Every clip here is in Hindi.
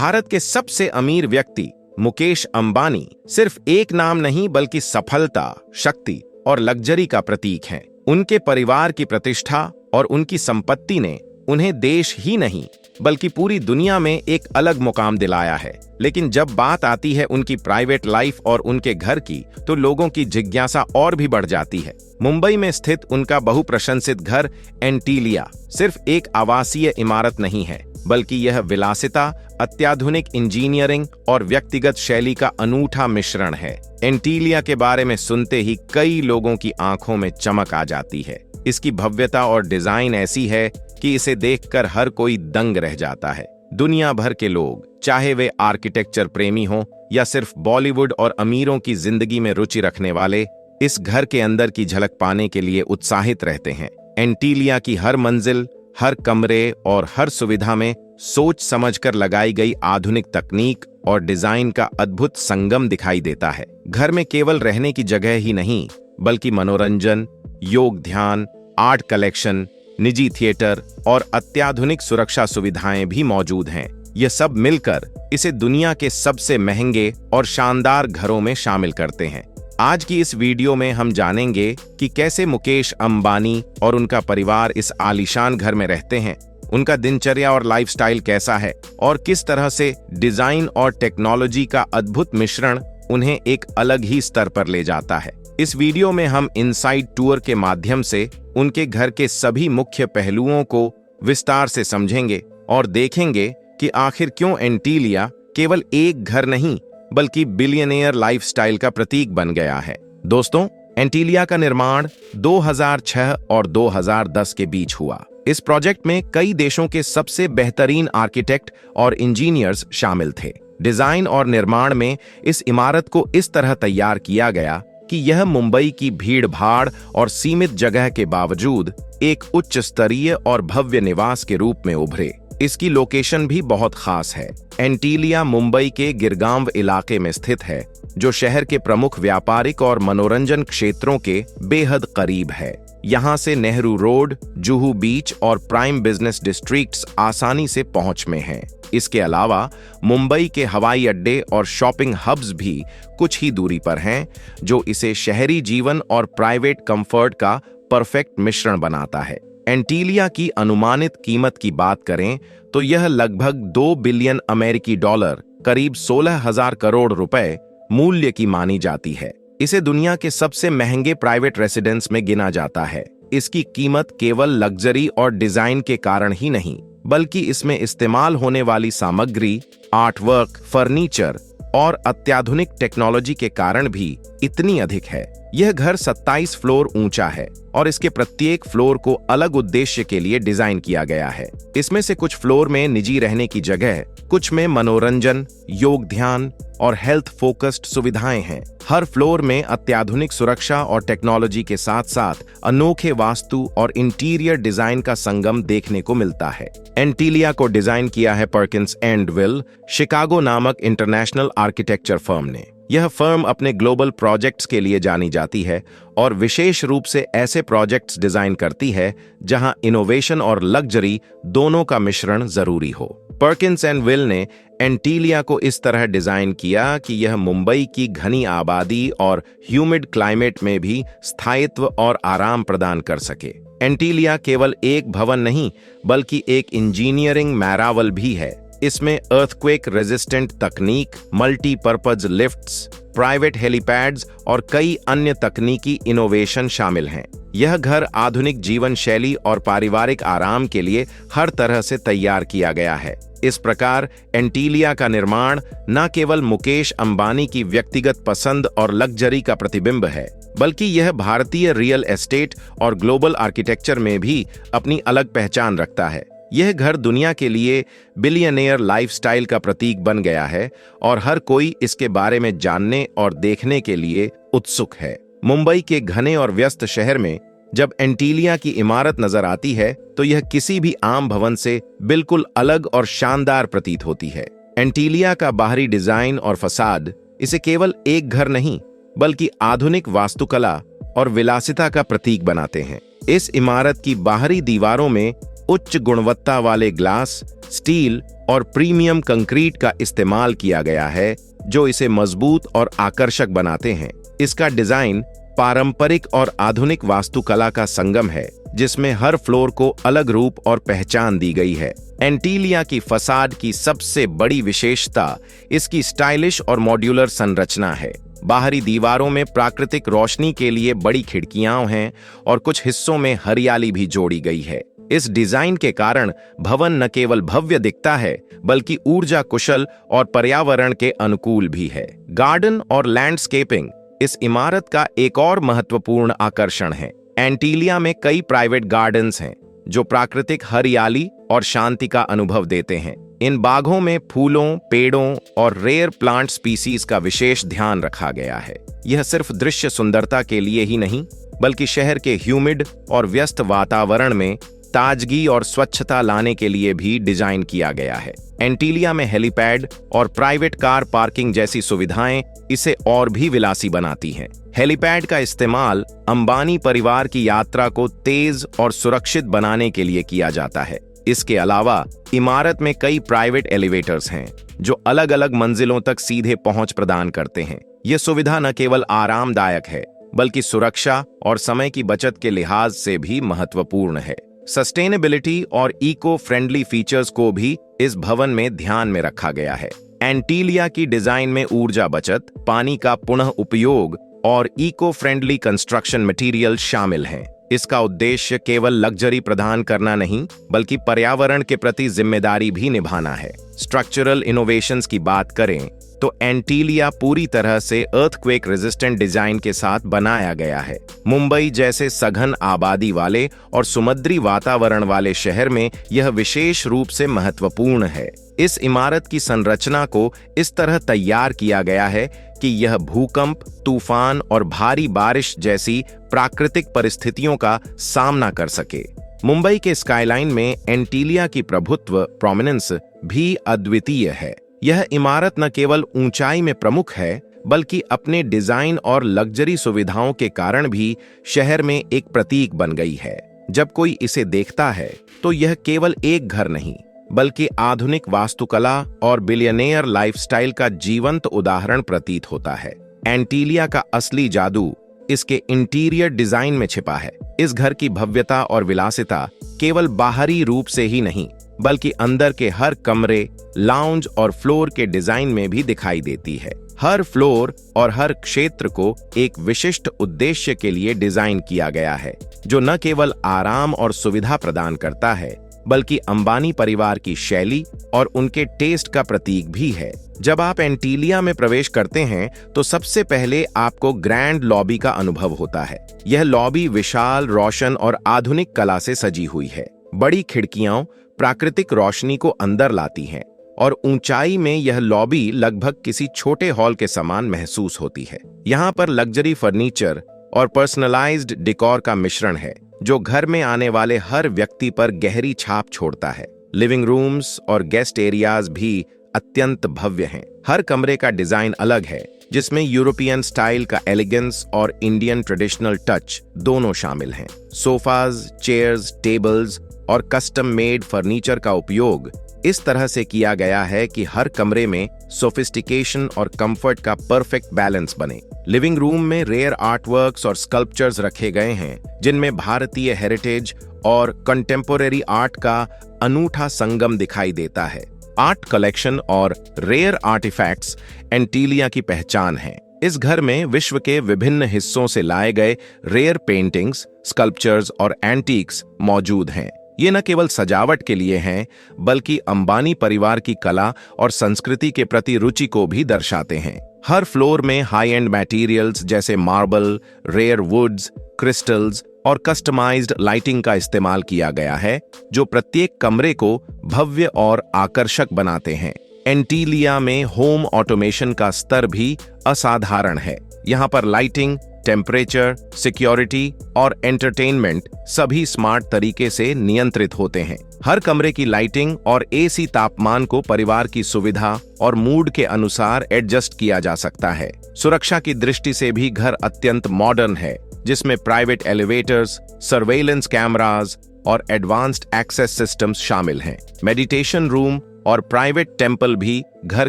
भारत के सबसे अमीर व्यक्ति मुकेश अंबानी सिर्फ एक नाम नहीं बल्कि सफलता, शक्ति और लग्जरी का प्रतीक हैं। उनके परिवार की प्रतिष्ठा और उनकी संपत्ति ने उन्हें देश ही नहीं बल्कि पूरी दुनिया में एक अलग मुकाम दिलाया है। लेकिन जब बात आती है उनकी प्राइवेट लाइफ और उनके घर की, तो लोगों की जिज्ञासा और भी बढ़ जाती है। मुंबई में स्थित उनका बहुप्रशंसित घर एंटीलिया सिर्फ एक आवासीय इमारत नहीं है, बल्कि यह विलासिता, अत्याधुनिक इंजीनियरिंग और व्यक्तिगत शैली का अनूठा मिश्रण है। एंटीलिया के बारे में सुनते ही कई लोगों की आंखों में चमक आ जाती है। इसकी भव्यता और डिजाइन ऐसी है कि इसे देखकर हर कोई दंग रह जाता है। दुनिया भर के लोग, चाहे वे आर्किटेक्चर प्रेमी हों या सिर्फ बॉलीवुड और अमीरों की जिंदगी में रुचि रखने वाले, इस घर के अंदर की झलक पाने के लिए उत्साहित रहते हैं। एंटीलिया की हर मंजिल, हर कमरे और हर सुविधा में सोच समझकर लगाई गई आधुनिक तकनीक और डिजाइन का अद्भुत संगम दिखाई देता है। घर में केवल रहने की जगह ही नहीं, बल्कि मनोरंजन, योग ध्यान, आर्ट कलेक्शन, निजी थिएटर और अत्याधुनिक सुरक्षा सुविधाएं भी मौजूद हैं। ये सब मिलकर इसे दुनिया के सबसे महंगे और शानदार घरों में शामिल करते हैं। आज की इस वीडियो में हम जानेंगे कि कैसे मुकेश अंबानी और उनका परिवार इस आलीशान घर में रहते हैं, उनका दिनचर्या और लाइफस्टाइल कैसा है और किस तरह से डिजाइन और टेक्नोलॉजी का अद्भुत मिश्रण उन्हें एक अलग ही स्तर पर ले जाता है। इस वीडियो में हम इनसाइड टूर के माध्यम से उनके घर के सभी मुख्य पहलुओं को विस्तार से समझेंगे और देखेंगे कि आखिर क्यों एंटीलिया केवल एक घर नहीं बल्कि बिलियनेयर लाइफस्टाइल का प्रतीक बन गया है। दोस्तों, एंटीलिया का निर्माण 2006 और 2010 के बीच हुआ। इस प्रोजेक्ट में कई देशों के सबसे बेहतरीन आर्किटेक्ट और इंजीनियर्स शामिल थे। डिजाइन और निर्माण में इस इमारत को इस तरह तैयार किया गया कि यह मुंबई की भीड़-भाड़ और सीमित जगह के बावजूद एक उच्च स्तरीय और भव्य निवास के रूप में उभरे। इसकी लोकेशन भी बहुत खास है। एंटीलिया मुंबई के गिरगांव इलाके में स्थित है, जो शहर के प्रमुख व्यापारिक और मनोरंजन क्षेत्रों के बेहद करीब है। यहाँ से नेहरू रोड, जुहू बीच और प्राइम बिजनेस डिस्ट्रिक्ट्स आसानी से पहुंच में हैं। इसके अलावा मुंबई के हवाई अड्डे और शॉपिंग हब्स भी कुछ ही दूरी पर हैं, जो इसे शहरी जीवन और प्राइवेट कंफर्ट का परफेक्ट मिश्रण बनाता है। एंटीलिया की अनुमानित कीमत की बात करें तो यह लगभग 2 बिलियन अमेरिकी डॉलर, करीब 16,000 करोड़ रुपए मूल्य की मानी जाती है। इसे दुनिया के सबसे महंगे प्राइवेट रेसिडेंस में गिना जाता है। इसकी कीमत केवल लग्जरी और डिजाइन के कारण ही नहीं, बल्कि इसमें इस्तेमाल होने वाली सामग्री, आर्ट वर्क, फर्नीचर और अत्याधुनिक टेक्नोलॉजी के कारण भी इतनी अधिक है। यह घर 27 फ्लोर ऊंचा है और इसके प्रत्येक फ्लोर को अलग उद्देश्य के लिए डिजाइन किया गया है। इसमें से कुछ फ्लोर में निजी रहने की जगह, कुछ में मनोरंजन, योग ध्यान और हेल्थ फोकस्ड सुविधाएं हैं। हर फ्लोर में अत्याधुनिक सुरक्षा और टेक्नोलॉजी के साथ साथ अनोखे वास्तु और इंटीरियर डिजाइन का संगम देखने को मिलता है। एंटीलिया को डिजाइन किया है पर्किंस एंड विल, शिकागो नामक इंटरनेशनल आर्किटेक्चर फर्म ने। यह फर्म अपने ग्लोबल प्रोजेक्ट्स के लिए जानी जाती है और विशेष रूप से ऐसे प्रोजेक्ट्स डिजाइन करती है जहां इनोवेशन और लग्जरी दोनों का मिश्रण जरूरी हो। पर्किंस एंड विल ने एंटीलिया को इस तरह डिजाइन किया कि यह मुंबई की घनी आबादी और ह्यूमिड क्लाइमेट में भी स्थायित्व और आराम प्रदान कर सके। एंटीलिया केवल एक भवन नहीं बल्कि एक इंजीनियरिंग मैरावल भी है। इसमें अर्थक्वेक रेजिस्टेंट तकनीक, मल्टीपर्पज लिफ्ट्स, प्राइवेट हेलीपैड्स और कई अन्य तकनीकी इनोवेशन शामिल हैं। यह घर आधुनिक जीवन शैली और पारिवारिक आराम के लिए हर तरह से तैयार किया गया है। इस प्रकार एंटीलिया का निर्माण न केवल मुकेश अंबानी की व्यक्तिगत पसंद और लग्जरी का प्रतिबिंब है, बल्कि यह भारतीय रियल एस्टेट और ग्लोबल आर्किटेक्चर में भी अपनी अलग पहचान रखता है। यह घर दुनिया के लिए बिलियनेयर लाइफस्टाइल का प्रतीक बन गया है और हर कोई इसके बारे में जानने और देखने के लिए उत्सुक है। मुंबई के घने और व्यस्त शहर में जब एंटीलिया की इमारत नजर आती है तो यह किसी भी आम भवन से बिल्कुल अलग और शानदार प्रतीत होती है। एंटीलिया का बाहरी डिजाइन और फसाद इसे केवल एक घर नहीं बल्कि आधुनिक वास्तुकला और विलासिता का प्रतीक बनाते हैं। इस इमारत की बाहरी दीवारों में उच्च गुणवत्ता वाले ग्लास, स्टील और प्रीमियम कंक्रीट का इस्तेमाल किया गया है, जो इसे मजबूत और आकर्षक बनाते हैं। इसका डिजाइन पारंपरिक और आधुनिक वास्तुकला का संगम है, जिसमें हर फ्लोर को अलग रूप और पहचान दी गई है। एंटीलिया की फसाड की सबसे बड़ी विशेषता इसकी स्टाइलिश और मॉड्यूलर संरचना है। बाहरी दीवारों में प्राकृतिक रोशनी के लिए बड़ी खिड़कियां हैं और कुछ हिस्सों में हरियाली भी जोड़ी गई है। इस डिजाइन के कारण भवन न केवल भव्य दिखता है, बल्कि ऊर्जा कुशल और पर्यावरण के अनुकूल भी है। गार्डन और लैंडस्केपिंग इस इमारत का एक और महत्वपूर्ण आकर्षण है। एंटीलिया में कई प्राइवेट गार्डन्स हैं, जो प्राकृतिक हरियाली और शांति का अनुभव देते हैं। इन बागों में फूलों, पेड़ों और रेयर प्लांट स्पीसीज का विशेष ध्यान रखा गया है। यह सिर्फ दृश्य सुंदरता के लिए ही नहीं, बल्कि शहर के ह्यूमिड और व्यस्त वातावरण में ताजगी और स्वच्छता लाने के लिए भी डिजाइन किया गया है। एंटीलिया में हेलीपैड और प्राइवेट कार पार्किंग जैसी सुविधाएं इसे और भी विलासी बनाती हैं। हेलीपैड का इस्तेमाल अंबानी परिवार की यात्रा को तेज और सुरक्षित बनाने के लिए किया जाता है। इसके अलावा इमारत में कई प्राइवेट एलिवेटर्स हैं, जो अलग अलग मंजिलों तक सीधे पहुंच प्रदान करते हैं। यह सुविधा न केवल आरामदायक है, बल्कि सुरक्षा और समय की बचत के लिहाज से भी महत्वपूर्ण है। सस्टेनेबिलिटी और इको फ्रेंडली फीचर्स को भी इस भवन में ध्यान में रखा गया है। एंटीलिया की डिजाइन में ऊर्जा बचत, पानी का पुनः उपयोग और इको फ्रेंडली कंस्ट्रक्शन मटेरियल शामिल हैं। इसका उद्देश्य केवल लग्जरी प्रदान करना नहीं, बल्कि पर्यावरण के प्रति जिम्मेदारी भी निभाना है। स्ट्रक्चरल इनोवेशंस की बात करें तो एंटीलिया पूरी तरह से अर्थक्वेक रेजिस्टेंट डिजाइन के साथ बनाया गया है। मुंबई जैसे सघन आबादी वाले और समुद्री वातावरण वाले शहर में यह विशेष रूप से महत्वपूर्ण है। इस इमारत की संरचना को इस तरह तैयार किया गया है कि यह भूकंप, तूफान और भारी बारिश जैसी प्राकृतिक परिस्थितियों का सामना कर सके। मुंबई के स्काईलाइन में एंटीलिया की प्रभुत्व प्रोमिनेंस भी अद्वितीय है। यह इमारत न केवल ऊंचाई में प्रमुख है, बल्कि अपने डिजाइन और लग्जरी सुविधाओं के कारण भी शहर में एक प्रतीक बन गई है। जब कोई इसे देखता है तो यह केवल एक घर नहीं, बल्कि आधुनिक वास्तुकला और बिलियनेयर लाइफस्टाइल का जीवंत उदाहरण प्रतीत होता है। एंटीलिया का असली जादू इसके इंटीरियर डिजाइन में छिपा है। इस घर की भव्यता और विलासिता केवल बाहरी रूप से ही नहीं, बल्कि अंदर के हर कमरे, लाउंज और फ्लोर के डिजाइन में भी दिखाई देती है। हर फ्लोर और हर क्षेत्र को एक विशिष्ट उद्देश्य के लिए डिजाइन किया गया है, जो न केवल आराम और सुविधा प्रदान करता है, बल्कि अंबानी परिवार की शैली और उनके टेस्ट का प्रतीक भी है। जब आप एंटीलिया में प्रवेश करते हैं तो सबसे पहले आपको ग्रैंड लॉबी का अनुभव होता है। यह लॉबी विशाल, रोशन और आधुनिक कला से सजी हुई है। बड़ी खिड़कियां प्राकृतिक रोशनी को अंदर लाती हैं और ऊंचाई में यह लॉबी लगभग किसी छोटे हॉल के समान महसूस होती है। यहाँ पर लग्जरी फर्नीचर और पर्सनलाइज्ड डेकोर का मिश्रण है, जो घर में आने वाले हर व्यक्ति पर गहरी छाप छोड़ता है। लिविंग रूम्स और गेस्ट एरियाज भी अत्यंत भव्य हैं। हर कमरे का डिजाइन अलग है, जिसमें यूरोपियन स्टाइल का एलिगेंस और इंडियन ट्रेडिशनल टच दोनों शामिल हैं। सोफाज, चेयर्स, टेबल्स और कस्टम मेड फर्नीचर का उपयोग इस तरह से किया गया है कि हर कमरे में सोफिस्टिकेशन और कंफर्ट का परफेक्ट बैलेंस बने। लिविंग रूम में रेयर आर्टवर्क्स और स्कल्पचर्स रखे गए हैं, जिनमें भारतीय हेरिटेज और कंटेम्पोरेरी आर्ट का अनूठा संगम दिखाई देता है। आर्ट कलेक्शन और रेयर आर्टिफैक्ट्स एंटीलिया की पहचान है। इस घर में विश्व के विभिन्न हिस्सों से लाए गए रेयर पेंटिंग्स, स्कल्पचर्स और एंटीक्स मौजूद हैं। ये न केवल सजावट के लिए हैं, बल्कि अंबानी परिवार की कला और संस्कृति के प्रति रुचि को भी दर्शाते हैं। हर फ्लोर में हाई एंड मटेरियल्स जैसे मार्बल, रेयर वुड्स, क्रिस्टल्स और कस्टमाइज्ड लाइटिंग का इस्तेमाल किया गया है, जो प्रत्येक कमरे को भव्य और आकर्षक बनाते हैं। एंटीलिया में होम ऑटोमेशन का स्तर भी असाधारण है। यहाँ पर लाइटिंग, टेम्परेचर, सिक्योरिटी और एंटरटेनमेंट सभी स्मार्ट तरीके से नियंत्रित होते हैं। हर कमरे की लाइटिंग और एसी तापमान को परिवार की सुविधा और मूड के अनुसार एडजस्ट किया जा सकता है। सुरक्षा की दृष्टि से भी घर अत्यंत मॉडर्न है, जिसमें प्राइवेट एलिवेटर्स, सर्वेलेंस कैमरास और एडवांस्ड एक्सेस सिस्टम्स शामिल हैं। मेडिटेशन रूम और प्राइवेट टेम्पल भी घर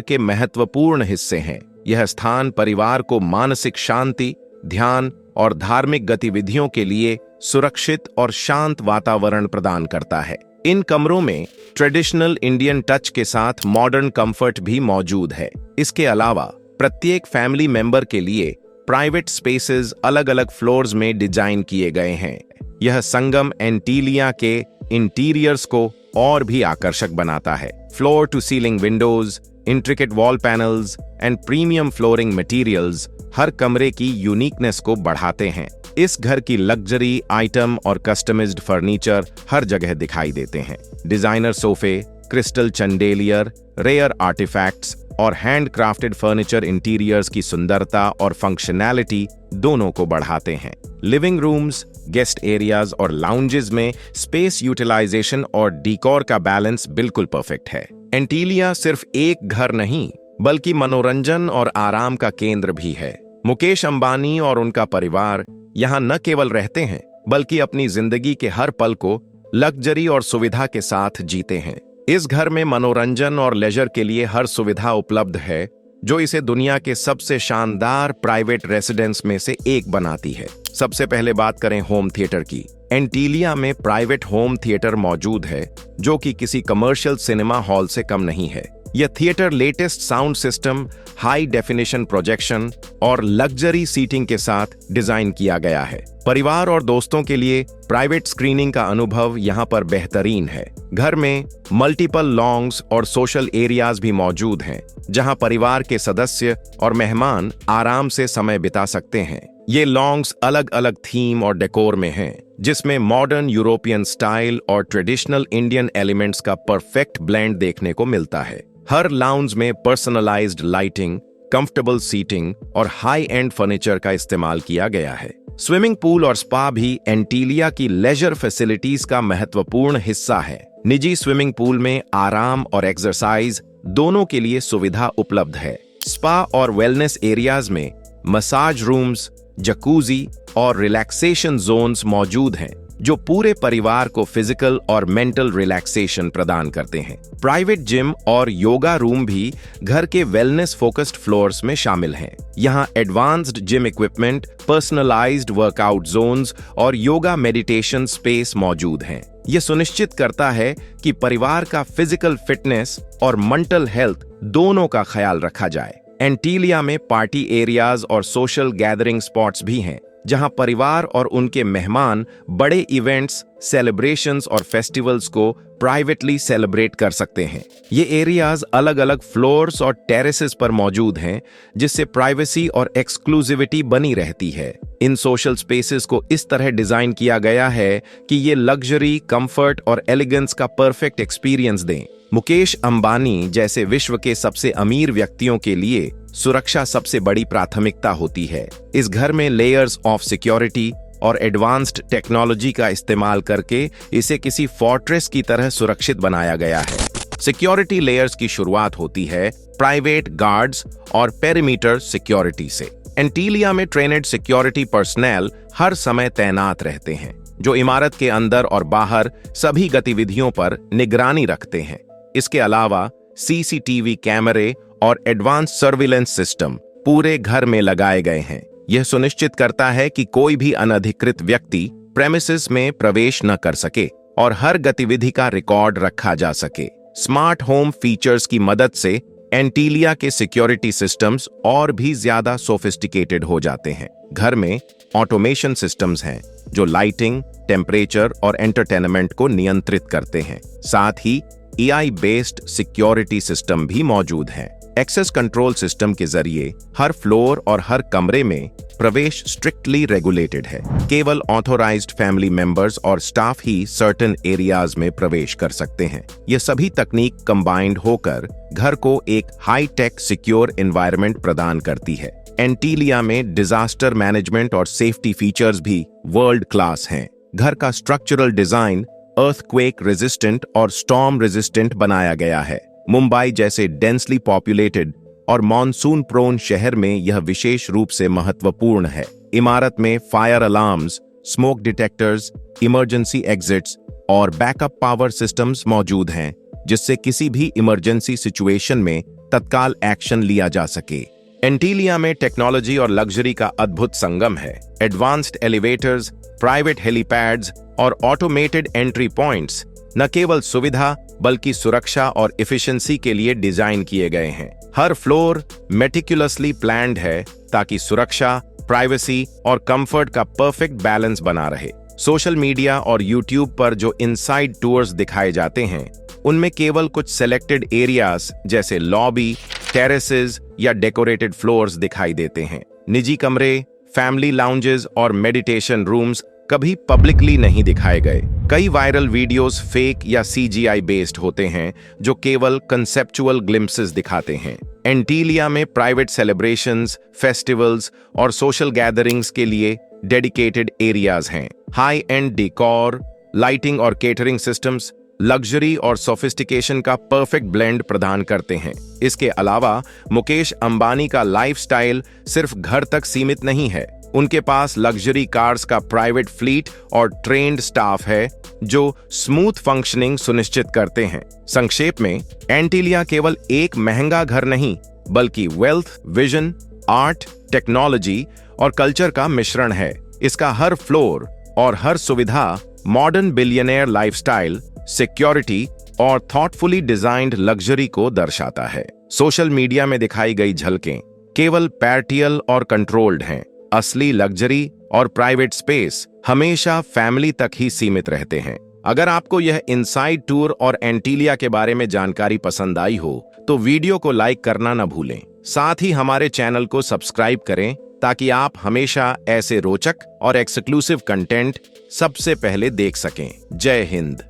के महत्वपूर्ण हिस्से हैं। यह स्थान परिवार को मानसिक शांति, ध्यान और धार्मिक गतिविधियों के लिए सुरक्षित और शांत वातावरण प्रदान करता है। इन कमरों में ट्रेडिशनल इंडियन टच के साथ मॉडर्न कंफर्ट भी मौजूद है। इसके अलावा प्रत्येक फैमिली मेंबर के लिए प्राइवेट स्पेसेस अलग अलग फ्लोर्स में डिजाइन किए गए हैं। यह संगम एंटीलिया के इंटीरियर्स को और भी आकर्षक बनाता है। Floor to ceiling windows, intricate wall panels and premium flooring materials हर कमरे की यूनिकनेस को बढ़ाते हैं। इस घर की लग्जरी आइटम और कस्टमाइज्ड फर्नीचर हर जगह दिखाई देते हैं। डिजाइनर सोफे, क्रिस्टल चैंडेलियर, रेयर आर्टिफैक्ट्स और हैंडक्राफ्टेड फर्नीचर इंटीरियर्स की सुंदरता और फंक्शनैलिटी दोनों को बढ़ाते हैं। लिविंग रूम्स, गेस्ट एरियाज और लाउंजेस में स्पेस यूटिलाइजेशन और डिकोर का बैलेंस बिल्कुल परफेक्ट है। एंटीलिया सिर्फ एक घर नहीं बल्कि मनोरंजन और आराम का केंद्र भी है। मुकेश अंबानी और उनका परिवार यहाँ न केवल रहते हैं बल्कि अपनी जिंदगी के हर पल को लग्जरी और सुविधा के साथ जीते हैं। इस घर में मनोरंजन और लेजर के लिए हर सुविधा उपलब्ध है, जो इसे दुनिया के सबसे शानदार प्राइवेट रेसिडेंस में से एक बनाती है। सबसे पहले बात करें होम थिएटर की। एंटीलिया में प्राइवेट होम थिएटर मौजूद है, जो कि किसी कमर्शियल सिनेमा हॉल से कम नहीं है। यह theatre latest sound system, high definition projection और लग्जरी सीटिंग के साथ डिजाइन किया गया है। परिवार और दोस्तों के लिए प्राइवेट स्क्रीनिंग का अनुभव यहाँ पर बेहतरीन है। घर में मल्टीपल लॉन्ग्स और सोशल एरियाज भी मौजूद हैं, जहाँ परिवार के सदस्य और मेहमान आराम से समय बिता सकते हैं। ये लॉन्ग्स अलग अलग थीम और डेकोर में हैं, जिसमें मॉडर्न यूरोपियन स्टाइल और ट्रेडिशनल इंडियन एलिमेंट्स का परफेक्ट ब्लेंड देखने को मिलता है। हर लाउंज में पर्सनलाइज्ड लाइटिंग, कंफर्टेबल सीटिंग और हाई एंड फर्नीचर का इस्तेमाल किया गया है। स्विमिंग पूल और स्पा भी एंटीलिया की लेजर फैसिलिटीज का महत्वपूर्ण हिस्सा है। निजी स्विमिंग पूल में आराम और एक्सरसाइज दोनों के लिए सुविधा उपलब्ध है। स्पा और वेलनेस एरियाज में मसाज रूम्स, जकूजी और रिलैक्सेशन जोन्स मौजूद हैं, जो पूरे परिवार को फिजिकल और मेंटल रिलैक्सेशन प्रदान करते हैं। प्राइवेट जिम और योगा रूम भी घर के वेलनेस फोकस्ड फ्लोर्स में शामिल हैं। यहाँ advanced gym equipment, personalized workout zones और योगा मेडिटेशन स्पेस मौजूद हैं। यह सुनिश्चित करता है कि परिवार का फिजिकल फिटनेस और मेंटल हेल्थ दोनों का ख्याल रखा जाए। एंटीलिया में पार्टी एरियाज और सोशल गैदरिंग स्पॉट्स भी हैं, जहां परिवार और उनके मेहमान बड़े इवेंट्स, सेलिब्रेशंस और फेस्टिवल्स को प्राइवेटली सेलिब्रेट कर सकते हैं। ये एरियाज अलग अलग फ्लोर्स और टेरेसेस पर मौजूद हैं, जिससे प्राइवेसी और एक्सक्लूसिविटी बनी रहती है। इन सोशल स्पेसेस को इस तरह डिजाइन किया गया है कि ये लग्जरी, कंफर्ट और एलिगेंस का परफेक्ट एक्सपीरियंस दें। मुकेश अंबानी जैसे विश्व के सबसे अमीर व्यक्तियों के लिए सुरक्षा सबसे बड़ी प्राथमिकता होती है। इस घर में लेयर्स ऑफ सिक्योरिटी और एडवांस्ड टेक्नोलॉजी का इस्तेमाल करके इसे किसी फोर्ट्रेस की तरह सुरक्षित बनाया गया है। सिक्योरिटी लेयर्स की शुरुआत होती है प्राइवेट गार्ड्स और पेरीमीटर सिक्योरिटी से। एंटीलिया में ट्रेनेड सिक्योरिटी पर्सनल हर समय तैनात रहते हैं, जो इमारत के अंदर और बाहर सभी गतिविधियों पर निगरानी रखते हैं। इसके अलावा सीसीटीवी कैमरे और एडवांस सर्विलेंस सिस्टम पूरे घर में लगाए गए हैं। यह सुनिश्चित करता है कि कोई भी अनधिकृत व्यक्ति प्रेमिसेस में प्रवेश न कर सके और हर गतिविधि का रिकॉर्ड रखा जा सके। स्मार्ट होम फीचर्स की मदद से एंटीलिया के सिक्योरिटी सिस्टम्स और भी ज्यादा सोफिस्टिकेटेड हो जाते हैं। घर में ऑटोमेशन सिस्टम्स हैं, जो लाइटिंग, टेम्परेचर और एंटरटेनमेंट को नियंत्रित करते हैं। साथ ही एआई बेस्ड सिक्योरिटी सिस्टम भी मौजूद हैं। एक्सेस कंट्रोल सिस्टम के जरिए हर फ्लोर और हर कमरे में प्रवेश स्ट्रिक्टली रेगुलेटेड है। केवल ऑथोराइज्ड फैमिली मेंबर्स और स्टाफ ही सर्टेन एरियाज में प्रवेश कर सकते हैं। ये सभी तकनीक कंबाइंड होकर घर को एक हाई टेक सिक्योर एनवायरनमेंट प्रदान करती है। एंटीलिया में डिजास्टर मैनेजमेंट और सेफ्टी फीचर्स भी वर्ल्ड क्लास हैं। घर का स्ट्रक्चरल डिजाइन अर्थक्वेक रेजिस्टेंट और स्टॉर्म रेजिस्टेंट बनाया गया है। मुंबई जैसे डेंसली पॉपुलेटेड और मॉनसून प्रोन शहर में यह विशेष रूप से महत्वपूर्ण है। इमारत में fire alarms, smoke detectors, emergency exits और बैकअप पावर सिस्टम्स मौजूद हैं, जिससे किसी भी इमरजेंसी सिचुएशन में तत्काल एक्शन लिया जा सके। एंटीलिया में टेक्नोलॉजी और लग्जरी का अद्भुत संगम है। एडवांस्ड एलिवेटर्स, प्राइवेट हेलीपैड्स और ऑटोमेटेड एंट्री पॉइंट्स न केवल सुविधा बल्कि सुरक्षा और एफिशिएंसी के लिए डिजाइन किए गए हैं। हर फ्लोर मेटिकुलसली प्लान्ड है ताकि सुरक्षा, प्राइवेसी और कंफर्ट का परफेक्ट बैलेंस बना रहे। सोशल मीडिया और यूट्यूब पर जो इनसाइड टूर्स दिखाए जाते हैं, उनमें केवल कुछ सेलेक्टेड एरियाज जैसे लॉबी, टेरेसेस या डेकोरेटेड फ्लोर्स दिखाई देते हैं। निजी कमरे, फैमिली लाउंजेस और मेडिटेशन रूम्स कभी पब्लिकली नहीं दिखाए गए। कई वायरल वीडियोस फेक या CGI बेस्ड होते हैं जो केवल कंसेप्चुअल ग्लिम्पसेस दिखाते हैं। एंटीलिया में प्राइवेट सेलिब्रेशंस, फेस्टिवल्स और सोशल गैदरिंग्स के लिए डेडिकेटेड एरियाज हैं। हाई एंड डेकोर, लाइटिंग और केटरिंग सिस्टम्स लग्जरी और सोफिस्टिकेशन का परफेक्ट ब्लेंड प्रदान करते हैं। इसके अलावा मुकेश अंबानी का लाइफस्टाइल सिर्फ घर तक सीमित नहीं है। उनके पास लग्जरी कार्स का प्राइवेट फ्लीट और ट्रेन्ड स्टाफ है जो स्मूथ फंक्शनिंग सुनिश्चित करते हैं। संक्षेप में, एंटीलिया केवल एक महंगा घर नहीं बल्कि वेल्थ, विजन, आर्ट, टेक्नोलॉजी और कल्चर का मिश्रण है। इसका हर फ्लोर और हर सुविधा मॉडर्न बिलियनेयर लाइफस्टाइल, सिक्योरिटी और थॉटफुली डिजाइन्ड लग्जरी को दर्शाता है। सोशल मीडिया में दिखाई गई झलकें केवल पार्टियल और कंट्रोल्ड हैं। असली लग्जरी और प्राइवेट स्पेस हमेशा फैमिली तक ही सीमित रहते हैं। अगर आपको यह इनसाइड टूर और एंटीलिया के बारे में जानकारी पसंद आई हो तो वीडियो को लाइक करना न भूलें। साथ ही हमारे चैनल को सब्सक्राइब करें ताकि आप हमेशा ऐसे रोचक और एक्सक्लूसिव कंटेंट सबसे पहले देख सकें। जय हिंद।